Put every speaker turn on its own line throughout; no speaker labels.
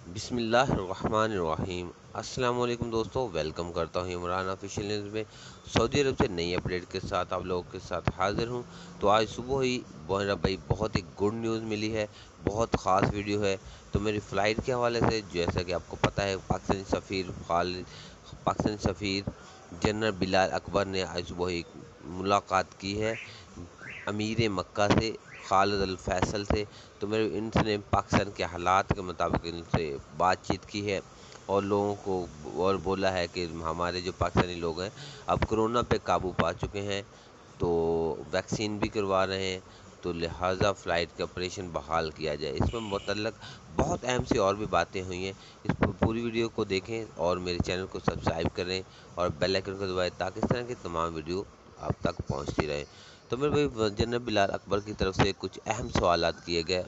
बिस्मिल्लाहिर्रहमानिर्रहीम। अस्सलाम वालेकुम दोस्तों, वेलकम करता हूँ इमरान ऑफिशियल न्यूज़ में। सऊदी अरब से नई अपडेट के साथ आप लोगों के साथ हाजिर हूँ। तो आज सुबह ही मेरा भाई बहुत ही गुड न्यूज़ मिली है, बहुत ख़ास वीडियो है। तो मेरी फ़्लाइट के हवाले से, जैसा कि आपको पता है, पाकिस्तानी सफ़ीर जनरल बिलाल अकबर ने आज सुबह ही मुलाकात की है अमीर मक्का से, खालिद अल फैसल से। तो मेरे इनसे पाकिस्तान के हालात के मुताबिक इनसे बातचीत की है और लोगों को और बोला है कि हमारे जो पाकिस्तानी लोग हैं अब कोरोना पे काबू पा चुके हैं, तो वैक्सीन भी करवा रहे हैं, तो लिहाजा फ़्लाइट का ऑपरेशन बहाल किया जाए। इसमें मुतल्लक बहुत अहम सी और भी बातें हुई हैं। इस पूरी वीडियो को देखें और मेरे चैनल को सब्सक्राइब करें और बेल आइकन को दबाएं ताकि इस तरह की तमाम वीडियो आप तक पहुंचती रहे। तो मेरे भाई जनरल बिलाल अकबर की तरफ से कुछ अहम सवालात किए गए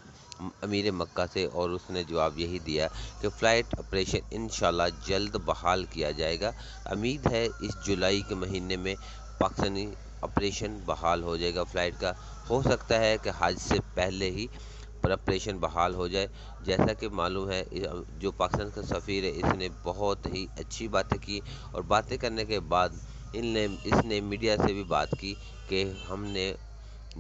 अमीर मक्का से, और उसने जवाब यही दिया कि फ़्लाइट ऑपरेशन इंशाल्लाह जल्द बहाल किया जाएगा। उम्मीद है इस जुलाई के महीने में पाकिस्तानी ऑपरेशन बहाल हो जाएगा फ़्लाइट का। हो सकता है कि हज से पहले ही ऑपरेशन बहाल हो जाए। जैसा कि मालूम है, जो पाकिस्तान का सफ़ीर है इसने बहुत ही अच्छी बातें की, और बातें करने के बाद इसने मीडिया से भी बात की कि हमने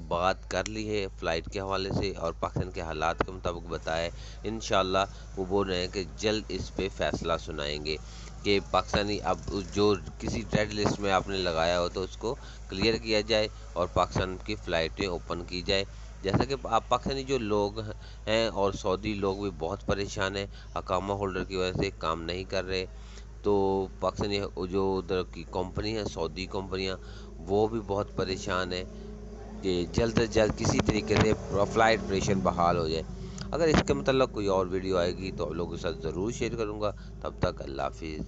बात कर ली है फ़्लाइट के हवाले से और पाकिस्तान के हालात के मुताबिक बताया। इंशाल्लाह वो बोल रहे हैं कि जल्द इस पे फ़ैसला सुनाएंगे कि पाकिस्तानी अब जो किसी रेड लिस्ट में आपने लगाया हो तो उसको क्लियर किया जाए और पाकिस्तान की फ़्लाइटें ओपन की जाए। जैसा कि आप पाकिस्तानी जो लोग हैं और सऊदी लोग भी बहुत परेशान हैं, अकामा होल्डर की वजह से काम नहीं कर रहे। तो पाकिस्तानी जो उधर की कंपनी है, सऊदी कंपनियां, वो भी बहुत परेशान है कि जल्द से जल्द किसी तरीके से फ़्लाइट ऑपरेशन बहाल हो जाए। अगर इसके मतलब कोई और वीडियो आएगी तो आप लोगों के साथ ज़रूर शेयर करूँगा। तब तक अल्लाह हाफिज़।